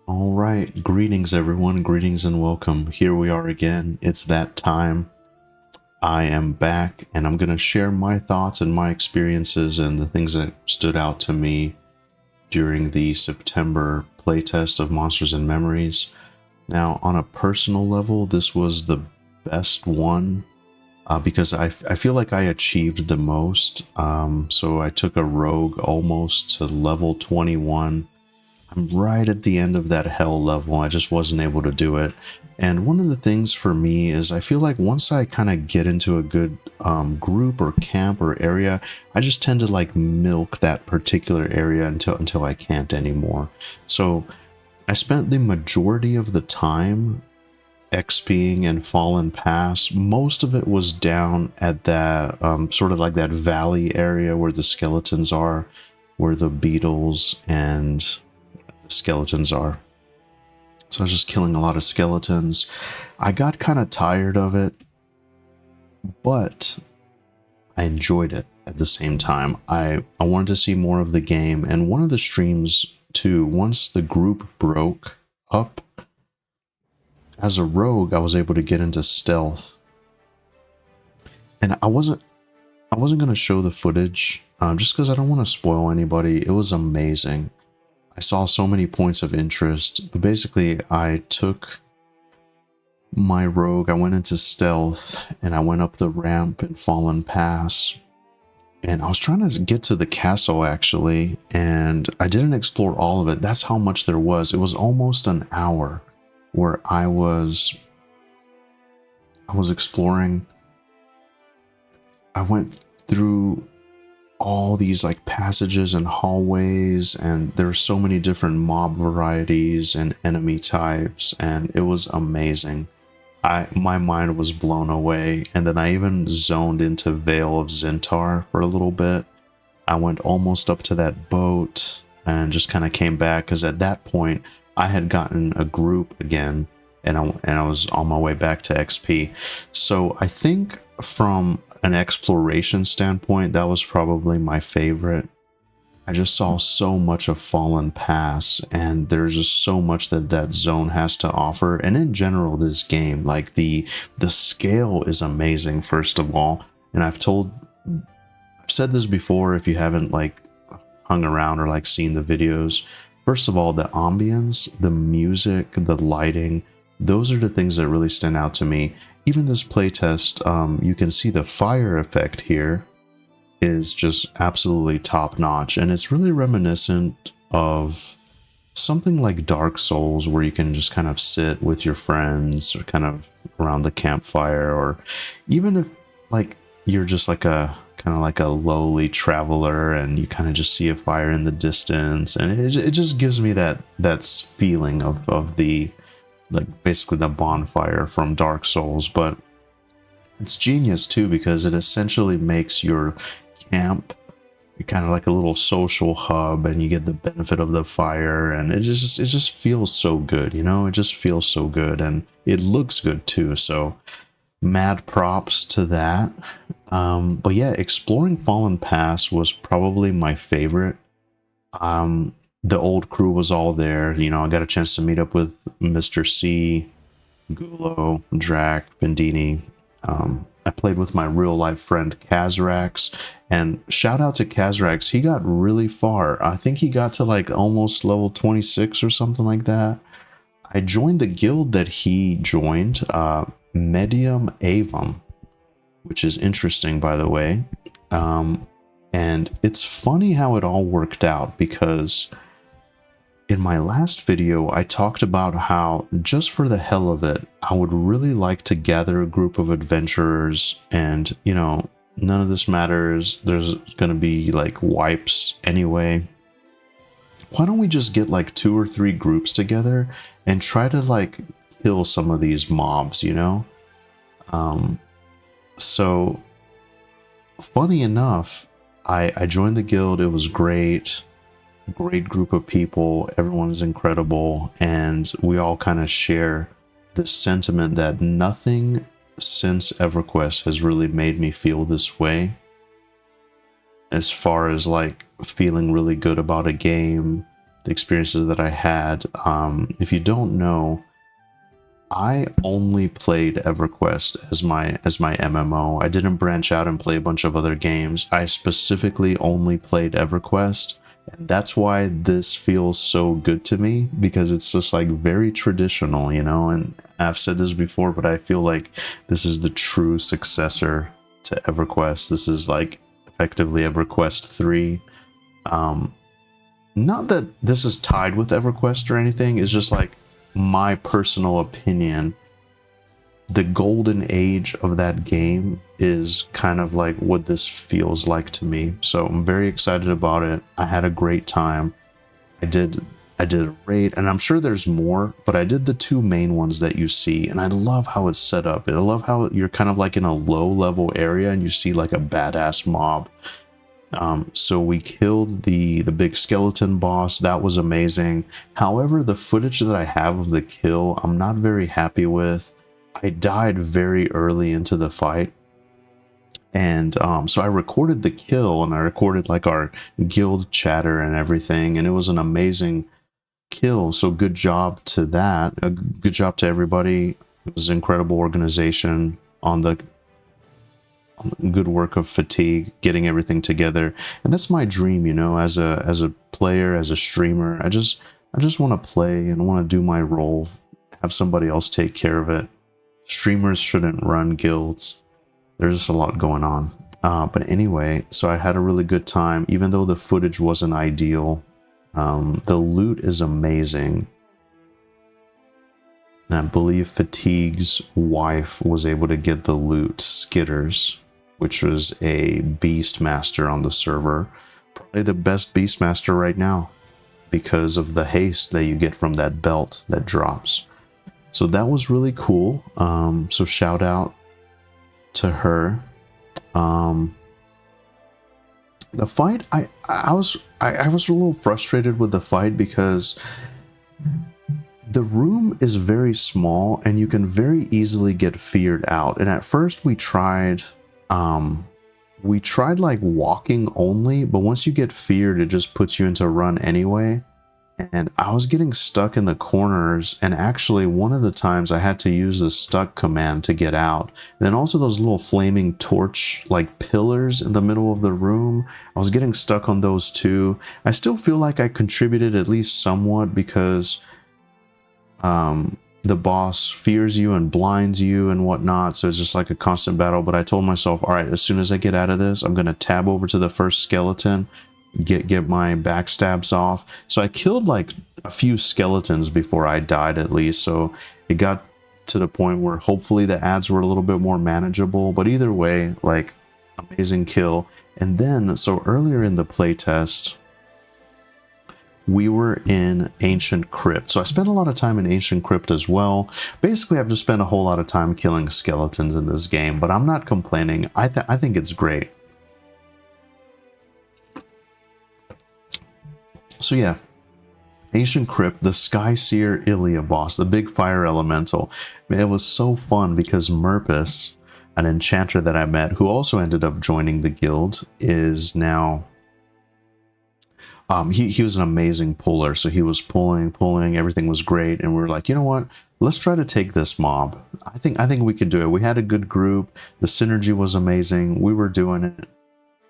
All right, greetings everyone, greetings and welcome. Here we are again. It's that time. I am back and I'm going to share my thoughts and my experiences and the things that stood out to me during the September playtest of Monsters and Memories. Now, on a personal level, this was the best one because I feel like I achieved the most. So I took a rogue almost to level 21. I'm right at the end of that hell level. I just wasn't able to do it. And one of the things for me is I feel like once I kind of get into a good group or camp or area, I just tend to like milk that particular area until I can't anymore. So I spent the majority of the time XPing and Fallen Pass. Most of it was down at that sort of like that valley area where the skeletons are, where the beetles and skeletons are. So I was just killing a lot of skeletons. I got kind of tired of it, but I enjoyed it at the same time. I wanted to see more of the game, and one of the streams too, once the group broke up, as a rogue I was able to get into stealth, and I wasn't going to show the footage just because I don't want to spoil anybody. It was amazing. I saw so many points of interest, but basically I took my rogue, I went into stealth, and I went up the ramp in Fallen Pass, and I was trying to get to the castle actually, and I didn't explore all of it. That's how much there was. It was almost an hour where I was exploring. I went through all these like passages and hallways, and there's so many different mob varieties and enemy types, and it was amazing. My mind was blown away, and then I even zoned into Vale of Zintar for a little bit. I went almost up to that boat and just kind of came back because at that point I had gotten a group again, and I was on my way back to XP. So I think from an exploration standpoint, that was probably my favorite. I just saw so much of Fallen Pass, and there's just so much that zone has to offer. And in general, this game, like the scale is amazing, first of all. And I've said this before if you haven't like hung around or like seen the videos. First of all, the ambience, the music, the lighting, those are the things that really stand out to me. Even this playtest, you can see the fire effect here is just absolutely top notch, and it's really reminiscent of something like Dark Souls, where you can just kind of sit with your friends or kind of around the campfire, or even if like you're just like a kind of like a lowly traveler and you kind of just see a fire in the distance, and it just gives me that feeling of the like basically the bonfire from Dark Souls. But it's genius too because it essentially makes your camp kind of like a little social hub, and you get the benefit of the fire, and it just feels so good, you know. It just feels so good, and it looks good too. So mad props to that. But yeah, exploring Fallen Pass was probably my favorite. The old crew was all there. You know, I got a chance to meet up with Mr. C, Gulo, Draq, Vindini. I played with my real life friend Cazrax, and shout out to Cazrax. He got really far. I think he got to like almost level 26 or something like that. I joined the guild that he joined, Medium Aevum, which is interesting, by the way. And it's funny how it all worked out, because in my last video, I talked about how, just for the hell of it, I would really like to gather a group of adventurers, and, you know, none of this matters. There's going to be, like, wipes anyway. Why don't we just get, like, 2 or 3 groups together and try to, like, kill some of these mobs, you know? So, funny enough, I joined the guild. It was great. Great group of people. Everyone's incredible, and we all kind of share this sentiment that nothing since EverQuest has really made me feel this way, as far as like feeling really good about a game, the experiences that I had. If you don't know, I only played EverQuest as my MMO. I didn't branch out and play a bunch of other games. I specifically only played EverQuest, and that's why this feels so good to me, because it's just like very traditional, you know. And I've said this before, but I feel like this is the true successor to EverQuest. This is like effectively EverQuest 3. Not that this is tied with EverQuest or anything, it's just like my personal opinion. The golden age of that game is kind of like what this feels like to me. So I'm very excited about it. I had a great time. I did a raid, and I'm sure there's more, but I did the 2 main ones that you see, and I love how it's set up. I love how you're kind of like in a low level area and you see like a badass mob. So we killed the big skeleton boss. That was amazing. However, the footage that I have of the kill, I'm not very happy with. I died very early into the fight. And so I recorded the kill, and I recorded like our guild chatter and everything, and it was an amazing kill. So good job to that. Good job to everybody. It was incredible organization on the good work of Fatigue, getting everything together. And that's my dream, you know, as a player, as a streamer. I just want to play and want to do my role, have somebody else take care of it. Streamers shouldn't run guilds. There's just a lot going on. But anyway, so I had a really good time, even though the footage wasn't ideal. The loot is amazing. And I believe Fatigue's wife was able to get the loot, Skitters, which was a Beastmaster on the server. Probably the best Beastmaster right now, because of the haste that you get from that belt that drops. So that was really cool. So shout out to her. The fight, I was a little frustrated with the fight, because the room is very small and you can very easily get feared out. And at first we tried like walking only, but once you get feared, it just puts you into run anyway. And I was getting stuck in the corners, and actually one of the times I had to use the stuck command to get out. And then also those little flaming torch like pillars in the middle of the room, I was getting stuck on those too. I still feel like I contributed at least somewhat, because the boss fears you and blinds you and whatnot, so it's just like a constant battle. But I told myself, all right, as soon as I get out of this, I'm gonna tab over to the first skeleton, get my backstabs off. So I killed like a few skeletons before I died, at least, so it got to the point where hopefully the ads were a little bit more manageable. But either way, like, amazing kill. And then, so earlier in the playtest, we were in Ancient Crypt. So I spent a lot of time in Ancient Crypt as well. Basically, I've just spent a whole lot of time killing skeletons in this game, but I'm not complaining. I think it's great. So yeah, Ancient Crypt, the Skyseer Ilia boss, the big fire elemental. It was so fun because Murpus, an enchanter that I met, who also ended up joining the guild, is now... he was an amazing puller, so he was pulling, everything was great, and we were like, you know what? Let's try to take this mob. I think we could do it. We had a good group. The synergy was amazing. We were doing it.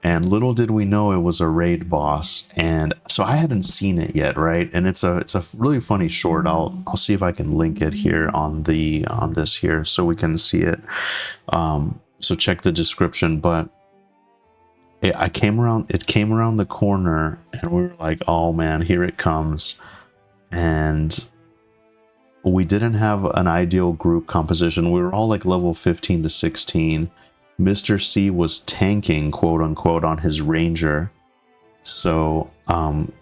And little did we know it was a raid boss, and so I hadn't seen it yet, right? And it's a really funny short. I'll see if I can link it here on this here so we can see it. So check the description. But it came around the corner, and we were like, oh man, here it comes. And we didn't have an ideal group composition. We were all like level 15 to 16. Mr. C was tanking, quote unquote, on his ranger. So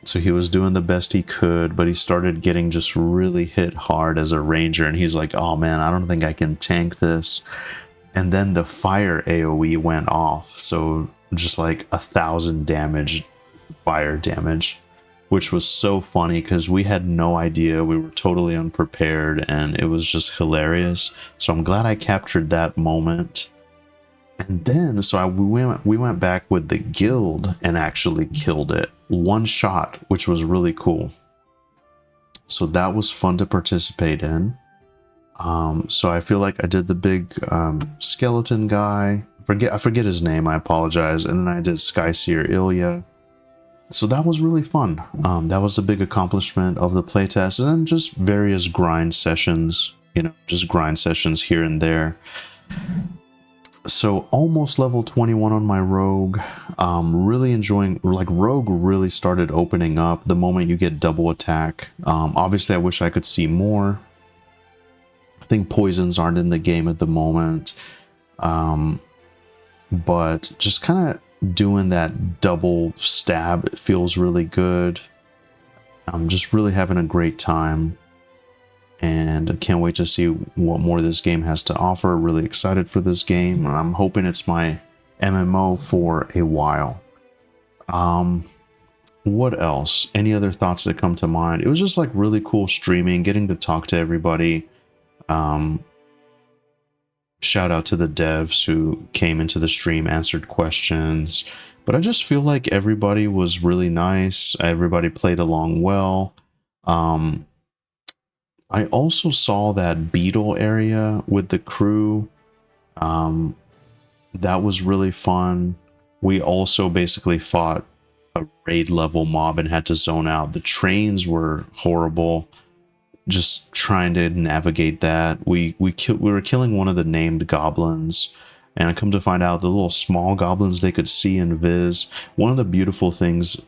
he was doing the best he could, but he started getting just really hit hard as a ranger, and he's like, oh man, I don't think I can tank this. And then the fire AoE went off, so just like 1,000 damage, fire damage, which was so funny because we had no idea. We were totally unprepared, and it was just hilarious. So I'm glad I captured that moment. And then, so we went back with the guild and actually killed it. One shot, which was really cool. So that was fun to participate in. So I feel like I did the big skeleton guy. I forget his name, I apologize. And then I did Skyseer Ilya. So that was really fun. That was the big accomplishment of the playtest. And then just various grind sessions, you know, just grind sessions here and there. So almost level 21 on my rogue. Really enjoying, like, rogue really started opening up the moment you get double attack. Obviously I wish I could see more. I think poisons aren't in the game at the moment. But just kind of doing that double stab, it feels really good. I'm just really having a great time. And I can't wait to see what more this game has to offer. Really excited for this game. And I'm hoping it's my MMO for a while. What else? Any other thoughts that come to mind? It was just like really cool streaming, getting to talk to everybody. Shout out to the devs who came into the stream, answered questions. But I just feel like everybody was really nice. Everybody played along well. I also saw that beetle area with the crew. That was really fun. We also basically fought a raid level mob and had to zone out. The trains were horrible. Just trying to navigate that. We were killing one of the named goblins, and I come to find out the little small goblins, they could see in Viz. One of the beautiful things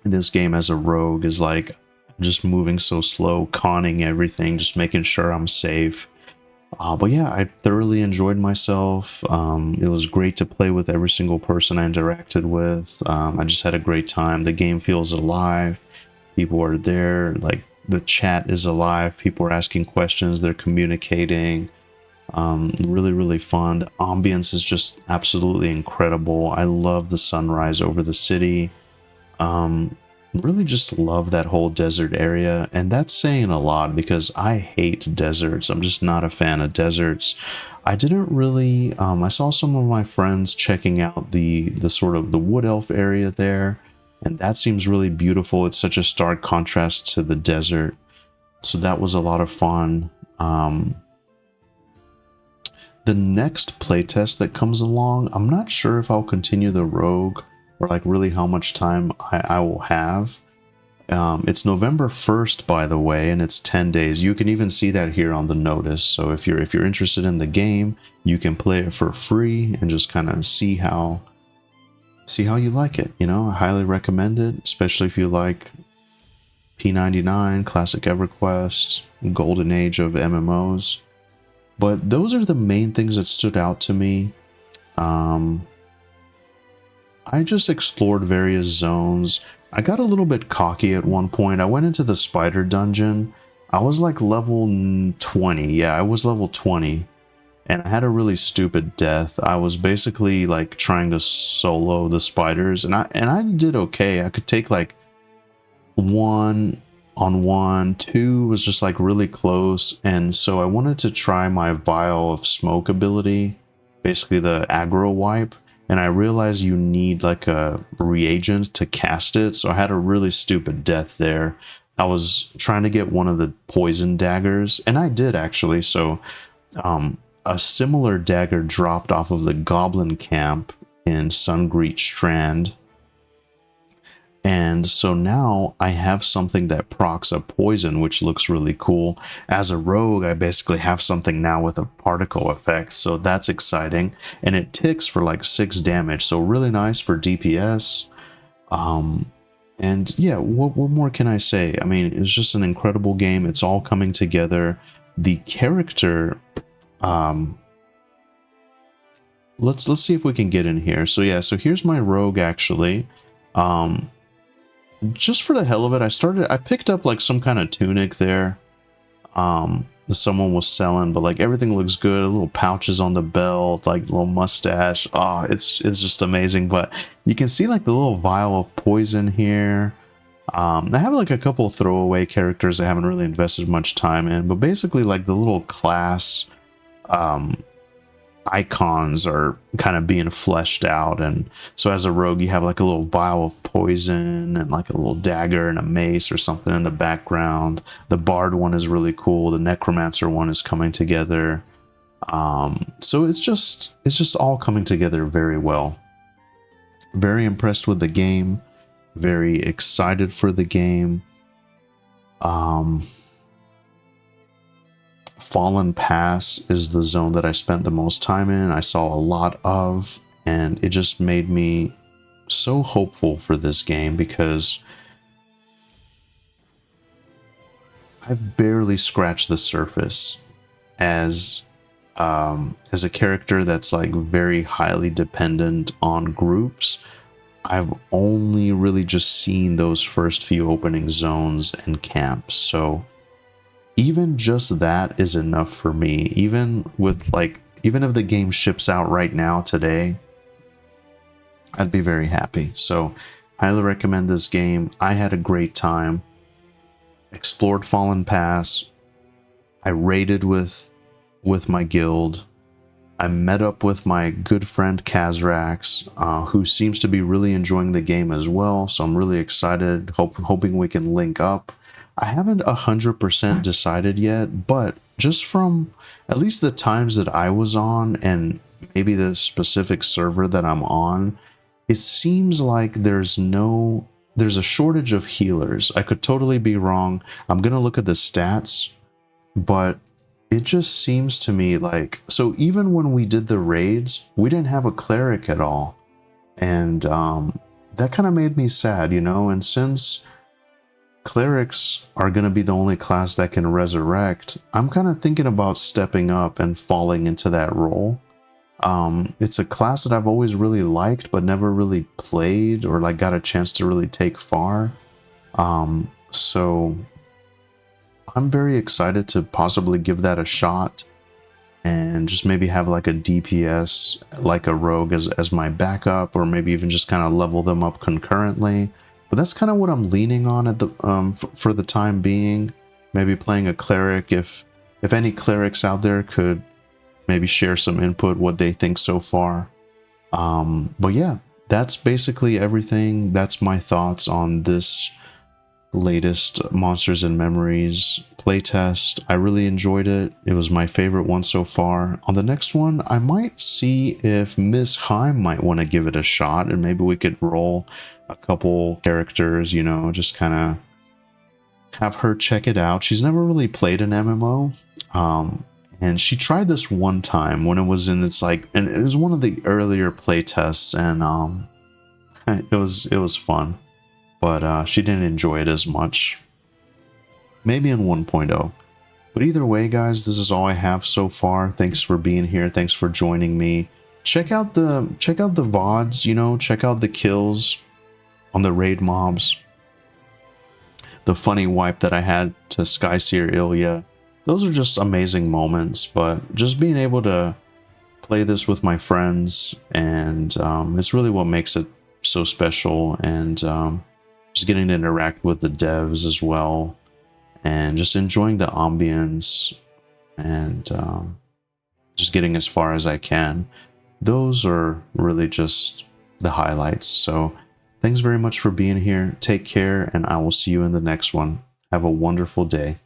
in this game as a rogue is like just moving so slow, conning everything, just making sure I'm safe. But yeah, I thoroughly enjoyed myself. It was great to play with every single person I interacted with. I just had a great time. The game feels alive. People are there. Like, the chat is alive. People are asking questions. They're communicating. Really, really fun. The ambience is just absolutely incredible. I love the sunrise over the city. Really just love that whole desert area, and that's saying a lot because I hate deserts. I'm just not a fan of deserts. I didn't really I saw some of my friends checking out the sort of the wood elf area there, and that seems really beautiful. It's such a stark contrast to the desert, so that was a lot of fun. The next playtest that comes along, I'm not sure if I'll continue the rogue or like really how much time I will have. It's November 1st, by the way, and it's 10 days. You can even see that here on the notice. So if you're interested in the game, you can play it for free and just kind of see how you like it. You know, I highly recommend it, especially if you like P99, Classic EverQuest, Golden Age of MMOs. But those are the main things that stood out to me. I just explored various zones. I got a little bit cocky at one point. I went into the spider dungeon. I was like level 20. Yeah, I was level 20. And I had a really stupid death. I was basically like trying to solo the spiders, and I did okay. I could take like 1-on-1, 2 was just like really close, and so I wanted to try my vial of smoke ability, basically the aggro wipe. And I realized you need like a reagent to cast it, so I had a really stupid death there. I was trying to get one of the poison daggers, and I did actually. So a similar dagger dropped off of the goblin camp in Engstrand. And so now I have something that procs a poison, which looks really cool. As a rogue, I basically have something now with a particle effect, so that's exciting. And it ticks for like 6 damage, so really nice for DPS. And yeah, what more can I say? I mean, it's just an incredible game. It's all coming together. The character... let's see if we can get in here. So yeah, so here's my rogue actually. Just for the hell of it, I picked up like some kind of tunic there. Someone was selling, but like everything looks good. Little pouches on the belt, like little mustache. Oh, it's just amazing. But you can see like the little vial of poison here. I have like a couple of throwaway characters I haven't really invested much time in, but basically like the little class icons are kind of being fleshed out. And so as a rogue, you have like a little vial of poison and like a little dagger and a mace or something in the background. The bard one is really cool. The necromancer one is coming together. So it's just all coming together very well. Very impressed with the game. Very excited for the game. Fallen Pass is the zone that I spent the most time in. I saw a lot of, and it just made me so hopeful for this game because I've barely scratched the surface as a character that's like very highly dependent on groups. I've only really just seen those first few opening zones and camps, so even just that is enough for me. Even if the game ships out right now today, I'd be very happy. So highly recommend this game. I had a great time. Explored Fallen Pass. I raided with my guild. I met up with my good friend Cazrax, who seems to be really enjoying the game as well. So I'm really excited, hoping we can link up. I haven't 100% decided yet, but just from at least the times that I was on and maybe the specific server that I'm on, it seems like there's a shortage of healers. I could totally be wrong. I'm going to look at the stats, but it just seems to me like, so even when we did the raids, we didn't have a cleric at all. And that kind of made me sad, you know, and since clerics are going to be the only class that can resurrect, I'm kind of thinking about stepping up and falling into that role. It's a class that I've always really liked, but never really played or like got a chance to really take far. So I'm very excited to possibly give that a shot and just maybe have like a DPS, like a rogue as my backup, or maybe even just kind of level them up concurrently. But that's kind of what I'm leaning on at the for the time being. Maybe playing a cleric. If any clerics out there could maybe share some input, what they think so far. But yeah, that's basically everything. That's my thoughts on this latest Monsters and Memories playtest. I really enjoyed it. It was my favorite one so far. On the next one, I might see if Ms. Heim might want to give it a shot, and maybe we could roll a couple characters, you know, just kind of have her check it out. She's never really played an MMO, and she tried this one time when it was in its like, and it was one of the earlier playtests, and it was fun. But she didn't enjoy it as much. Maybe in 1.0. But either way, guys, this is all I have so far. Thanks for being here. Thanks for joining me. Check out the VODs, you know, check out the kills on the raid mobs. The funny wipe that I had to Skyseer Ilya. Those are just amazing moments, but just being able to play this with my friends, and it's really what makes it so special, and just getting to interact with the devs as well, and just enjoying the ambience, and just getting as far as I can. Those are really just the highlights. So thanks very much for being here. Take care, and I will see you in the next one. Have a wonderful day.